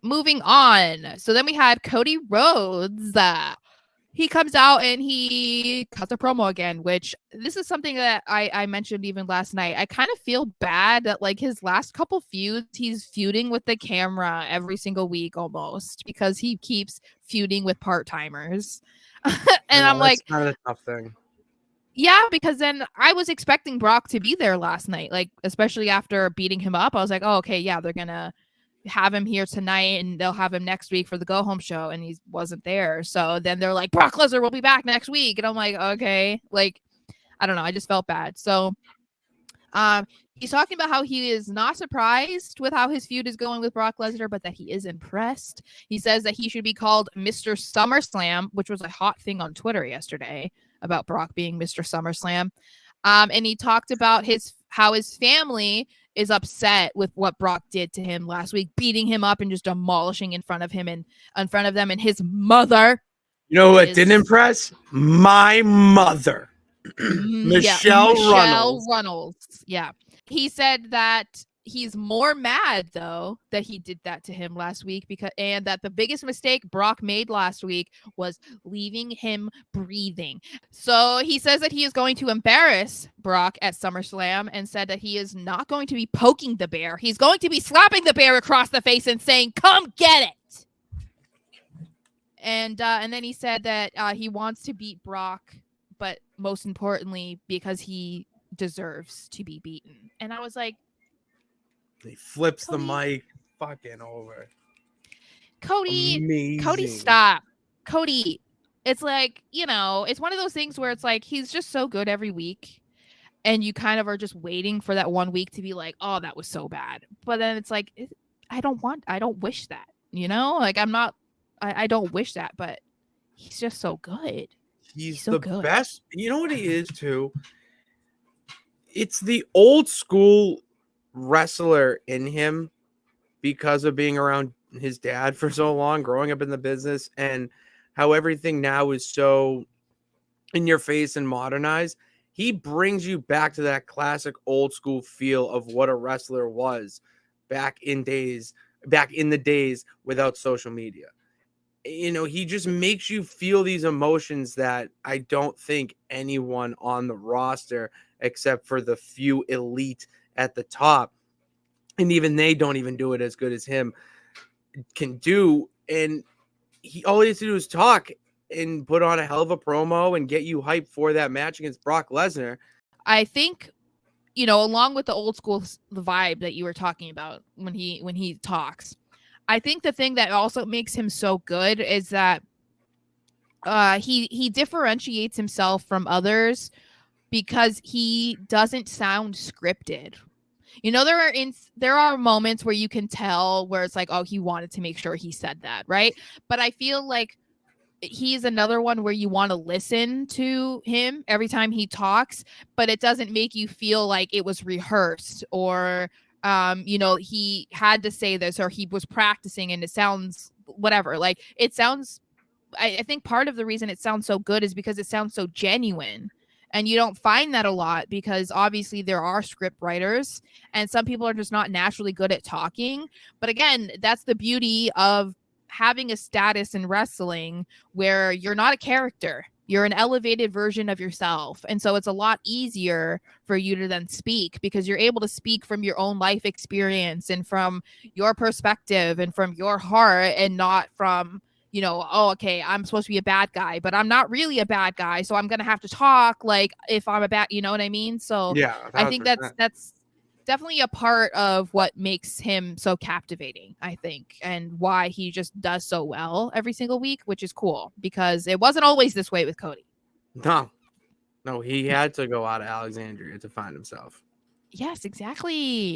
moving on. So then we had Cody Rhodes. He comes out and he cuts a promo again, which this is something that I mentioned even last night. I kind of feel bad that like his last couple feuds, he's feuding with the camera every single week almost because he keeps feuding with part-timers. And I'm like, that's kind of a tough thing. yeah, because then I was expecting Brock to be there last night, like especially after beating him up. I was like, oh, okay, yeah, they're gonna have him here tonight and they'll have him next week for the go home show, and he wasn't there. So then they're like, Brock Lesnar will be back next week, and I'm like, okay, like I don't know, I just felt bad. So he's talking about how he is not surprised with how his feud is going with Brock Lesnar, but that he is impressed. He says that he should be called Mr. SummerSlam, which was a hot thing on Twitter yesterday about Brock being Mr. SummerSlam. And he talked about how his family is upset with what Brock did to him last week, beating him up and just demolishing in front of him and in front of them, and his mother. You know what didn't impress? My mother. Michelle Runnels. Yeah. He said that he's more mad though that he did that to him last week and that the biggest mistake Brock made last week was leaving him breathing. So he says that he is going to embarrass Brock at SummerSlam and said that he is not going to be poking the bear. He's going to be slapping the bear across the face and saying, "Come get it." And then he said that he wants to beat Brock, but most importantly because he deserves to be beaten. And I was like, he flips Cody, the mic fucking over. Cody, stop. Cody, it's like, you know, it's one of those things where it's like he's just so good every week and you kind of are just waiting for that one week to be like, oh, that was so bad. But then it's like, I don't wish that, you know? Like I don't wish that, but he's just so good. He's so the best. You know what he is too? It's the old school wrestler in him because of being around his dad for so long, growing up in the business, and how everything now is so in your face and modernized. He brings you back to that classic old school feel of what a wrestler was back in the days without social media. You know, he just makes you feel these emotions that I don't think anyone on the roster, except for the few elite at the top, and even they don't even do it as good as him, can do. And all he has to do is talk and put on a hell of a promo and get you hyped for that match against Brock Lesnar. I think, you know, along with the old school vibe that you were talking about when he talks, I think the thing that also makes him so good is that he differentiates himself from others because he doesn't sound scripted. You know, there are moments where you can tell where it's like, oh, he wanted to make sure he said that, right? But I feel like he's another one where you want to listen to him every time he talks, but it doesn't make you feel like it was rehearsed or you know, he had to say this or he was practicing and it sounds whatever. Like it sounds, I think part of the reason it sounds so good is because it sounds so genuine. And you don't find that a lot because obviously there are script writers and some people are just not naturally good at talking. But again, that's the beauty of having a status in wrestling where you're not a character. You're an elevated version of yourself. And so it's a lot easier for you to then speak because you're able to speak from your own life experience and from your perspective and from your heart and not from, you know, oh, okay, I'm supposed to be a bad guy, but I'm not really a bad guy. So I'm going to have to talk like if I'm a bad, you know what I mean? So yeah, I think that's definitely a part of what makes him so captivating, I think, and why he just does so well every single week, which is cool because it wasn't always this way with Cody. No, he had to go out of Alexandria to find himself. Yes, exactly.